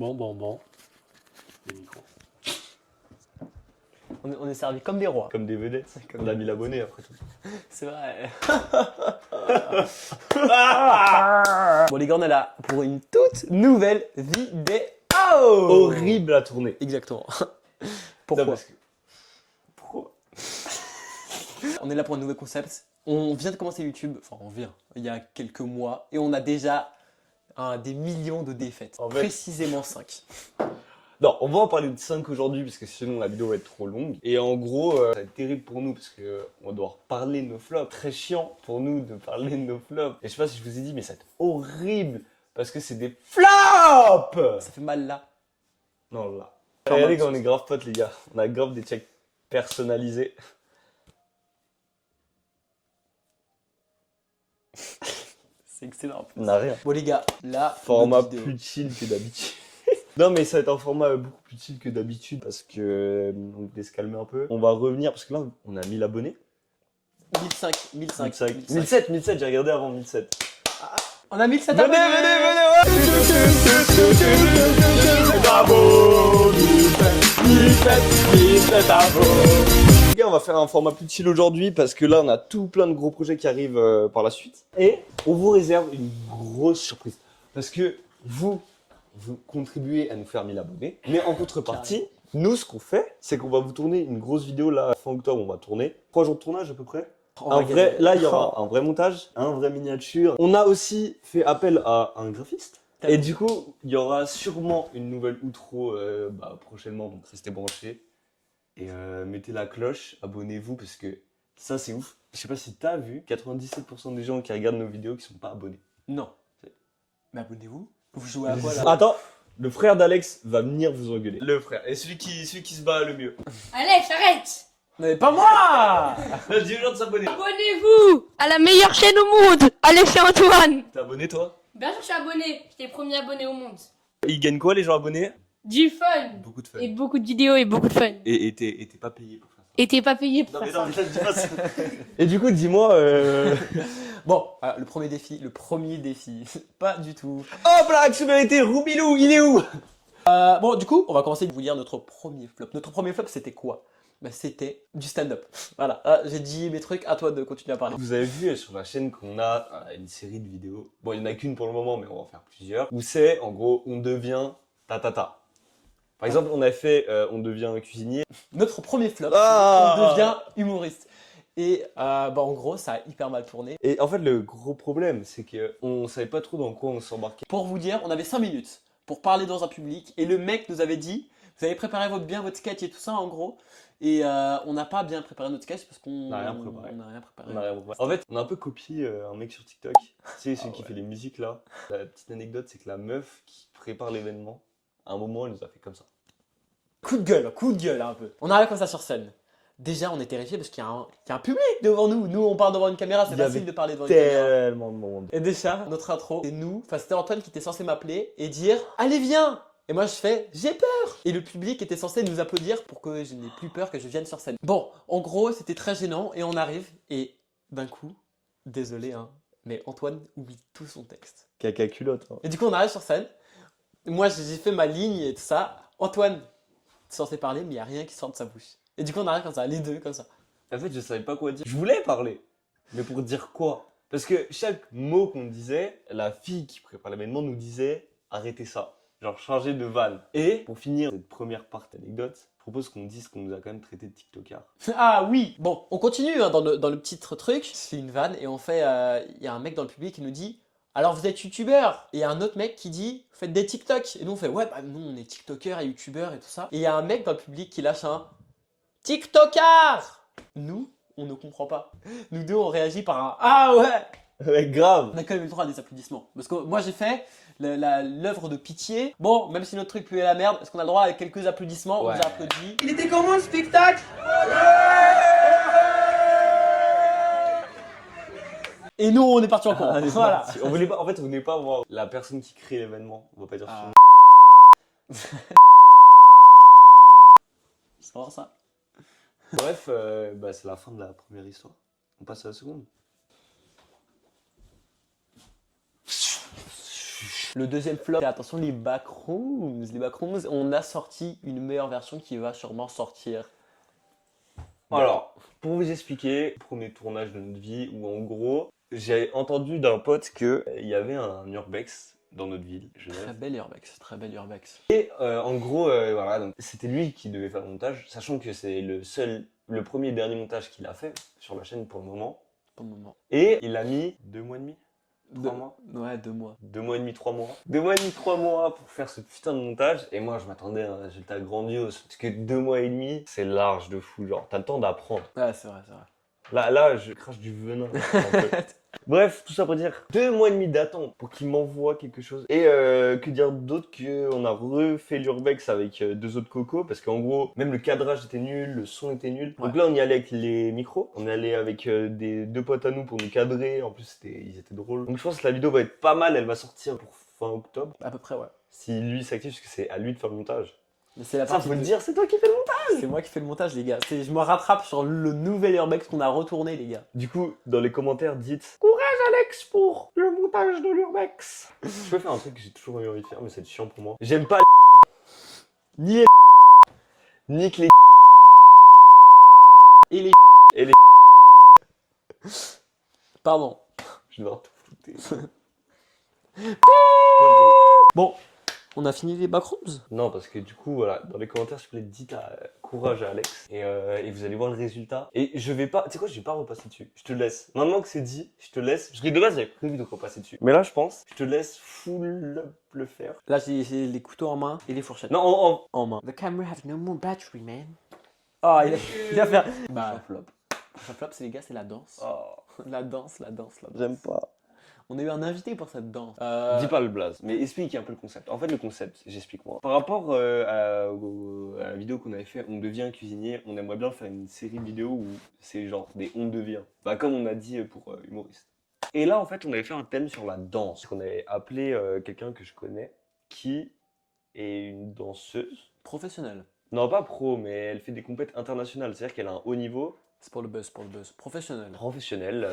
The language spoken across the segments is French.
Bon. Les micros. On est servi comme des rois. Comme des vedettes. On a 1000 abonnés après tout. C'est vrai. Bon les gars, on est là pour une toute nouvelle vidéo. Horrible à tourner. Exactement. Pourquoi? Non, parce que... Pourquoi? On est là pour un nouveau concept. On vient de commencer YouTube, il y a quelques mois, et on a déjà des millions de défaites. En fait... Précisément 5. Non, on va en parler de 5 aujourd'hui parce que sinon la vidéo va être trop longue. Et en gros, ça va être terrible pour nous parce que on doit parler de nos flops. Très chiant pour nous de parler de nos flops. Et je sais pas si je vous ai dit, mais ça va être horrible parce que c'est des flops. Ça fait mal là. Non, là. Regardez quand on est grave potes, les gars. On a grave des checks personnalisés. C'est excellent. On n'a rien. Bon les gars, là, Format plus chill que d'habitude. Non mais ça va être un format beaucoup plus chill que d'habitude parce que on va se calmer un peu. On va revenir parce que là on a 1000 abonnés. 1007, j'ai regardé avant 1007. On a 1007 venez, abonnés. Bravo 1007 abonnés. Les gars, on va faire un format plus chill aujourd'hui parce que là on a tout plein de gros projets qui arrivent par la suite. Et on vous réserve une grosse surprise. Parce que vous contribuez à nous faire 1000 abonnés. Mais en contrepartie, nous, ce qu'on fait, c'est qu'on va vous tourner une grosse vidéo là, fin octobre, on va tourner. 3 jours de tournage à peu près. Là, il y aura un vrai montage, un vrai miniature. On a aussi fait appel à un graphiste. Et du coup, il y aura sûrement une nouvelle outro prochainement, donc restez branchés. Et mettez la cloche, abonnez-vous parce que ça, c'est ouf. Je sais pas si t'as vu, 97% des gens qui regardent nos vidéos qui sont pas abonnés. Non. Mais abonnez-vous. Vous jouez à quoi là? Attends, le frère d'Alex va venir vous engueuler. Le frère. Et celui qui se bat le mieux. Alex, arrête! Mais pas moi. Dis aux gens de s'abonner. Abonnez-vous à la meilleure chaîne au monde, Alex et Antoine! T'es abonné toi? Bien sûr, je suis abonné. J'étais le premier abonné au monde. Ils gagnent quoi les gens abonnés? Du fun! Beaucoup de fun. Et beaucoup de vidéos et beaucoup de fun. Et t'es pas payé pour faire ça. Et t'es pas payé pour faire ça. dis pas ça. Et du coup, dis-moi... Bon, le premier défi, pas du tout. Hop là, action vérité, Roubilou, il est où? Bon, du coup, on va commencer de vous lire notre premier flop. Notre premier flop, c'était quoi? C'était du stand-up. Voilà, j'ai dit mes trucs, à toi de continuer à parler. Vous avez vu sur la chaîne qu'on a une série de vidéos. Bon, il n'y en a qu'une pour le moment, mais on va en faire plusieurs. Où c'est, en gros, on devient ta. Par exemple, on a fait on devient cuisinier. Notre premier flop, on devient humoriste. Et en gros, ça a hyper mal tourné. Et en fait, le gros problème, c'est qu'on savait pas trop dans quoi on s'embarquait. Pour vous dire, on avait 5 minutes pour parler dans un public. Et le mec nous avait dit, vous avez préparé votre sketch et tout ça, en gros. Et on n'a pas bien préparé notre sketch parce qu'on n'a rien préparé. On n'a rien préparé. En fait, on a un peu copié un mec sur TikTok. Tu sais, celui qui fait les musiques là. La petite anecdote, c'est que la meuf qui prépare l'événement, à un moment, elle nous a fait comme ça. Coup de gueule un peu. On arrive comme ça sur scène. Déjà, on est terrifiés parce qu'il y a un public devant nous. Nous, on parle devant une caméra, c'est facile de parler devant une caméra. Tellement de monde. Et déjà, notre intro, c'est nous. Enfin, c'était Antoine qui était censé m'appeler et dire « Allez, viens !» Et moi, je fais « J'ai peur !» Et le public était censé nous applaudir pour que je n'ai plus peur que je vienne sur scène. Bon, en gros, c'était très gênant et on arrive et d'un coup, désolé, hein, mais Antoine oublie tout son texte. Caca culotte. Hein. Et du coup, on arrive sur scène. Moi, j'ai fait ma ligne et tout ça. Antoine, censé parler, mais il n'y a rien qui sort de sa bouche. Et du coup, on arrive comme ça, les deux, comme ça. En fait, je savais pas quoi dire. Je voulais parler, mais pour dire quoi? Parce que chaque mot qu'on disait, la fille qui prépare l'événement nous disait « Arrêtez ça ». Genre changer de vanne. Et pour finir cette première partie d'anecdote, je propose qu'on dise qu'on nous a quand même traité de TikTokers. Ah oui. Bon, on continue hein, dans le petit truc. C'est une vanne et on fait, y a un mec dans le public qui nous dit « Alors vous êtes youtubeur ?» Et il y a un autre mec qui dit « Faites des TikTok ?» Et nous on fait « Ouais, bah nous on est tiktokers et youtubeurs et tout ça. » Et il y a un mec dans le public qui lâche un « TikToker !» Nous, on ne comprend pas. Nous deux on réagit par un « Ah ouais !» Ouais, grave. On a quand même eu le droit à des applaudissements. Parce que moi j'ai fait l'œuvre de pitié. Bon, même si notre truc puait la merde, est-ce qu'on a le droit à quelques applaudissements? Ouais. On vous a applaudi. Il était comment le spectacle? Et nous, on est parti en cours. Voilà. On voulait pas, en fait, on voulait pas voir la personne qui crée l'événement. On va pas dire C'est vraiment ça. Bref, c'est la fin de la première histoire. On passe à la seconde. Le deuxième flop, c'est attention les backrooms. Les backrooms, on a sorti une meilleure version qui va sûrement sortir. Alors, pour vous expliquer, premier tournage de notre vie où en gros, j'ai entendu d'un pote qu'il y avait un urbex dans notre ville, Très Genève. belle urbex, très belle urbex. Et en gros, voilà, donc c'était lui qui devait faire le montage, sachant que c'est le premier et dernier montage qu'il a fait sur la chaîne pour le moment. Pour le moment. Et il a mis 2 mois et demi, 3 Deux- mois. Ouais, 2 mois. 2 mois et demi, 3 mois. 2 mois et demi, 3 mois pour faire ce putain de montage. Et moi, je m'attendais à un résultat grandiose. Parce que 2 mois et demi, c'est large de fou. Genre, t'as le temps d'apprendre. Ouais, c'est vrai, c'est vrai. Là, je crache du venin. Un peu. Bref, tout ça pour dire 2 mois et demi d'attente pour qu'il m'envoie quelque chose. Et que dire d'autre qu'on a refait l'urbex avec 2 autres cocos. Parce qu'en gros, même le cadrage était nul, le son était nul. Donc Ouais. là, on y allait avec les micros. On est allé avec deux potes à nous pour nous cadrer. En plus, ils étaient drôles. Donc je pense que la vidéo va être pas mal. Elle va sortir pour fin octobre. À peu près, ouais. Si lui s'active, parce que c'est à lui de faire le montage. Mais c'est la Ça, partie faut le de- dire, c'est toi qui fais le montage. C'est moi qui fais le montage, les gars. Je me rattrape sur le nouvel urbex qu'on a retourné, les gars. Du coup, dans les commentaires, dites courage Alex pour le montage de l'urbex. Je peux faire un truc que j'ai toujours eu envie de faire, mais c'est chiant pour moi. J'aime pas Ni les ni que les et les et les. Pardon. Je dois tout flouter. Bon, on a fini les backrooms. Non, parce que du coup, voilà, dans les commentaires, s'il vous plaît, dites courage à Alex et vous allez voir le résultat. Et je vais pas, tu sais quoi, je vais pas repasser dessus. Je te laisse. Maintenant que c'est dit, je te laisse. Parce que de base, j'avais prévu de repasser dessus. Mais là, je pense, je te laisse full up le faire. Là, j'ai les couteaux en main et les fourchettes Non, en main. The camera has no more battery, man. Ah, il a fait. Bah, flop. prochain flop, c'est les gars, c'est la danse. Oh, La danse, la danse, la danse. j'aime pas. On a eu un invité pour cette danse. Dis pas le blaze, mais explique un peu le concept. En fait, le concept, j'explique moi. Par rapport à la vidéo qu'on avait fait, On devient cuisinier, on aimerait bien faire une série de vidéos où c'est genre des on devient. Bah, comme on a dit pour humoriste. Et là, en fait, on avait fait un thème sur la danse. On avait appelé quelqu'un que je connais qui est une danseuse. Professionnel. Non, pas pro, mais elle fait des compétitions internationales. C'est-à-dire qu'elle a un haut niveau. C'est pour le buzz, pour le buzz. Professionnel. Professionnel,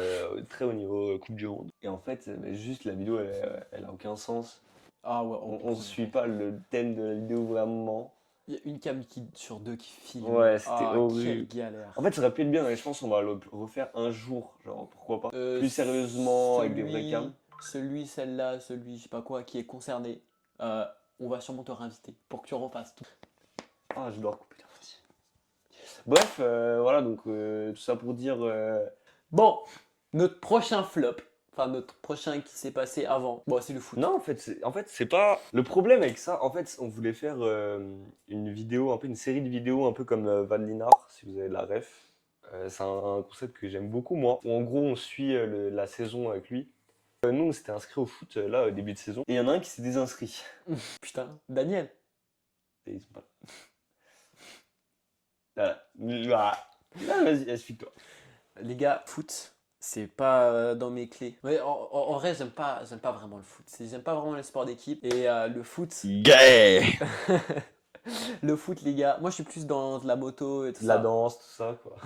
très haut niveau, Coupe du Monde. Et en fait, juste la vidéo, elle a aucun sens. Ah ouais, On suit pas le thème de la vidéo vraiment. Il y a une cam sur deux qui filme. Ouais, c'était Ah, horrible. quelle galère. En fait, ça aurait pu être bien, et je pense qu'on va le refaire un jour, genre pourquoi pas. Plus sérieusement, avec des vraies cams. Celui, celle-là, celui, je sais pas quoi, qui est concerné, on va sûrement te réinviter pour que tu refasses tout. Ah, je dois recouper la fois. Bref, voilà, donc tout ça pour dire. Bon, notre prochain flop, enfin notre prochain qui s'est passé avant, bon, c'est le foot. Non, en fait, c'est pas. Le problème avec ça, en fait, on voulait faire une vidéo, un peu une série de vidéos, un peu comme Van Linard, si vous avez la ref. C'est un concept que j'aime beaucoup, moi. Où en gros, on suit la saison avec lui. Nous, on s'était inscrits au foot là, au début de saison. Et il y en a un qui s'est désinscrit. Putain, Daniel. Et ils sont pas là. Voilà. Là, vas-y, explique-toi. Les gars, foot, c'est pas dans mes clés. Ouais, en vrai, j'aime pas vraiment le foot. J'aime pas vraiment les sports d'équipe. Et le foot, Gay. le foot, les gars, moi je suis plus dans de la moto et tout La ça. danse, tout ça, quoi.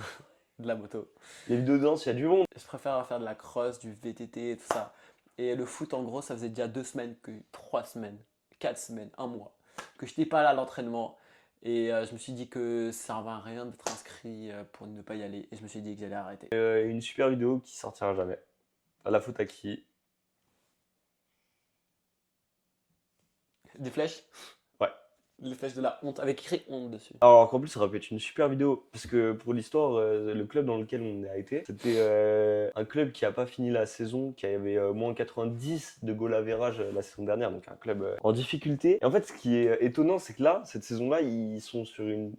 De la moto. Les vidéos de danse, il y a du monde. Je préfère faire de la cross, du VTT et tout ça. Et le foot, en gros, ça faisait déjà 2 semaines, 3 semaines, 4 semaines, 1 mois, que je n'étais pas là à l'entraînement. Et je me suis dit que ça servait à rien d'être inscrit pour ne pas y aller. Et je me suis dit que j'allais arrêter. Une super vidéo qui sortira jamais. À la faute à qui? Des flèches? Ouais. Les flèches de la honte, avec écrit honte dessus. Alors qu'en plus, ça aurait pu être une super vidéo. Parce que pour l'histoire, le club dans lequel on a été, c'était un club qui a pas fini la saison, qui avait moins 90 de goal average la saison dernière. Donc un club en difficulté. Et en fait, ce qui est étonnant, c'est que là, cette saison-là, ils sont sur une.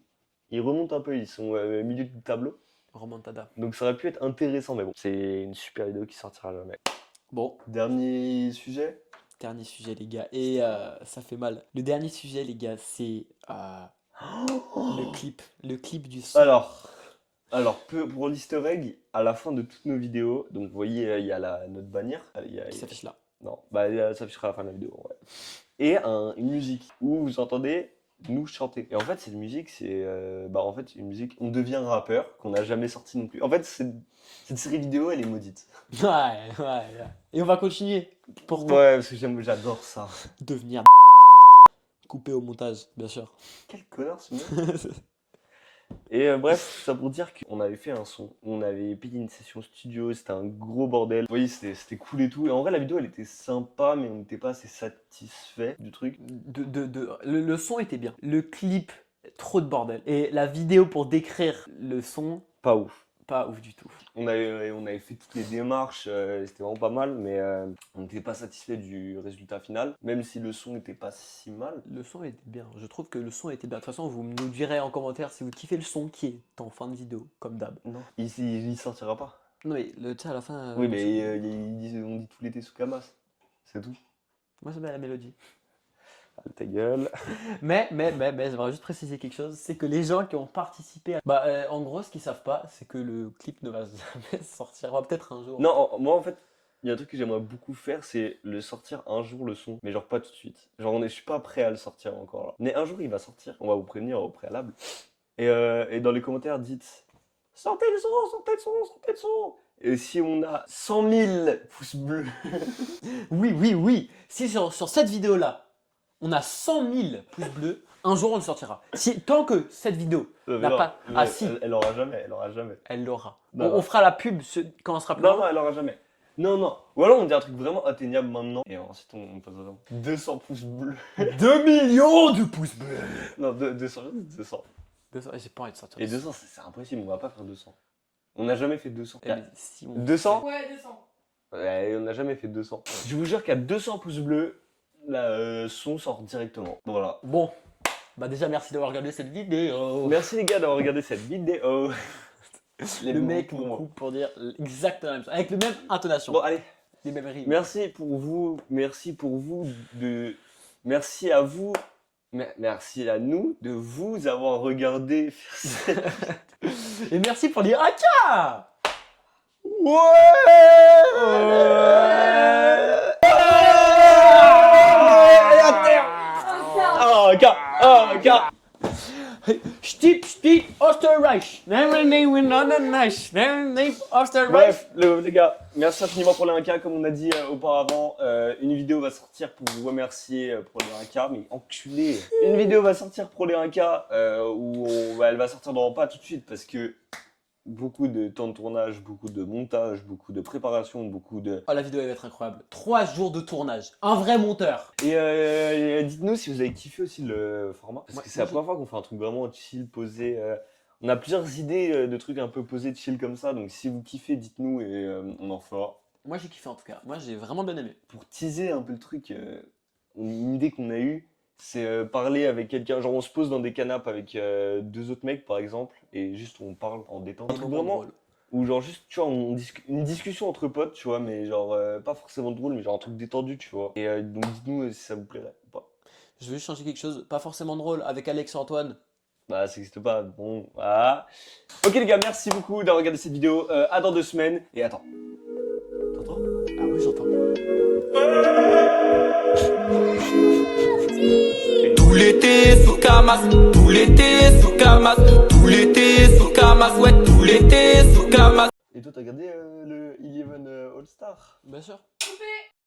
Ils remontent un peu, ils sont au milieu du tableau. Remontada. Donc ça aurait pu être intéressant, mais bon, c'est une super vidéo qui sortira jamais. Bon, Dernier sujet. dernier sujet, les gars. Et ça fait mal. Le dernier sujet, les gars, c'est le clip. Le clip du son. Alors pour l'easter egg, à la fin de toutes nos vidéos, donc vous voyez, il y a notre bannière. Qui s'affiche là. Non, bah ça s'affichera à la fin de la vidéo, ouais. Et une musique où vous entendez nous chanter. Et en fait, cette musique, c'est en fait une musique. On devient rappeur qu'on n'a jamais sorti non plus. En fait, cette série vidéo, elle est maudite. Ouais. Et on va continuer. Pourtant, Ouais, parce que j'adore ça. devenir coupé au montage, bien sûr. Quel connard ce mec. Et bref, tout ça pour dire qu'on avait fait un son, on avait payé une session studio, c'était un gros bordel. Vous voyez, c'était cool et tout. Et en vrai, la vidéo, elle était sympa, mais on n'était pas assez satisfait du truc. Le son était bien. Le clip, trop de bordel. Et la vidéo pour décrire le son, Pas ouf. pas ouf du tout. On avait fait toutes les démarches, c'était vraiment pas mal, mais on n'était pas satisfait du résultat final, même si le son n'était pas si mal. Le son était bien. Je trouve que le son était bien. De toute façon, vous nous direz en commentaire si vous kiffez le son qui est en fin de vidéo, comme d'hab. Non, il sortira pas. Non mais tu sais à la fin. Oui, mais on dit tout l'été sous Camas, c'est tout. Moi j'aime bien la mélodie. Ah, ta gueule. Mais, j'aimerais juste préciser quelque chose, c'est que les gens qui ont participé en gros, ce qu'ils savent pas, c'est que le clip ne va jamais sortir, peut-être un jour. Non, moi en fait, il y a un truc que j'aimerais beaucoup faire, c'est le sortir un jour le son, mais genre pas tout de suite. Genre je suis pas prêt à le sortir encore là. Mais un jour il va sortir, on va vous prévenir au préalable. Et dans les commentaires dites, sortez le son, sortez le son, sortez le son. Et si on a 100 000 pouces bleus. Oui. Si sur cette vidéo-là, on a 100 000 pouces bleus, un jour on le sortira. Tant que cette vidéo n'a pas... Ah si, Elle aura jamais. elle l'aura. Non. On fera la pub quand on sera plus Non, loin. elle aura jamais. Non. Ou alors on dit un truc vraiment atteignable maintenant. Et ensuite on passe vraiment 200 pouces bleus. 2 millions de pouces bleus. Non, 200. 200, j'ai pas envie de sortir. Et 200, c'est impossible, on va pas faire 200. On n'a jamais fait 200. Eh, mais si on... 200 Ouais, 200. Ouais, on n'a jamais fait 200. Je vous jure qu'à 200 pouces bleus, la son sort directement. Voilà. Bon, déjà merci d'avoir regardé cette vidéo. Merci les gars d'avoir regardé cette vidéo. Le mec me coupe pour dire exactement la même chose, avec la même intonation, Bon, allez. les mêmes rimes. Merci à vous. Merci à nous de vous avoir regardé faire cette... Et merci pour dire Aka. Stieg Österreich. Österreich. Bref, les gars, merci infiniment pour les 1K. Comme on a dit auparavant, une vidéo va sortir pour vous remercier pour les 1K. Mais enculé. Une vidéo va sortir pour les 1K elle va sortir dans pas tout de suite parce que beaucoup de temps de tournage, beaucoup de montage, beaucoup de préparation, beaucoup de... Oh, la vidéo elle va être incroyable. 3 jours de tournage. Un vrai monteur. Et dites-nous si vous avez kiffé aussi le format. Parce que c'est la moi, première fois qu'on fait un truc vraiment chill, posé. On a plusieurs idées de trucs un peu posés, chill comme ça. Donc si vous kiffez, dites-nous et on en fera. Moi j'ai kiffé en tout cas. Moi j'ai vraiment bien aimé. Pour teaser un peu le truc, une idée qu'on a eue, c'est parler avec quelqu'un. Genre on se pose dans des canapes avec 2 autres mecs par exemple. Et juste on parle en détente. Un truc vraiment... drôle. Ou genre juste, tu vois, une discussion entre potes, tu vois, mais genre pas forcément drôle, mais genre un truc détendu, tu vois. Et donc dites-nous si ça vous plairait ou pas. Je veux juste changer quelque chose, pas forcément drôle, avec Alex et Antoine. Bah ça n'existe pas, bon, voilà. Ok les gars, merci beaucoup d'avoir regardé cette vidéo, à dans 2 semaines. Et attends. T'entends? Ah oui, j'entends. Tout l'été sous Camas, tout l'été sous Camas, tout l'été sous Camas, ouais, tout l'été sous Camas. Et toi t'as regardé le Eleven All-Star? Bien sûr.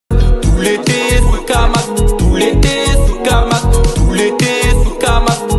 Tout l'été sous Camas, tout l'été sous Camas, tout l'été sous Camas.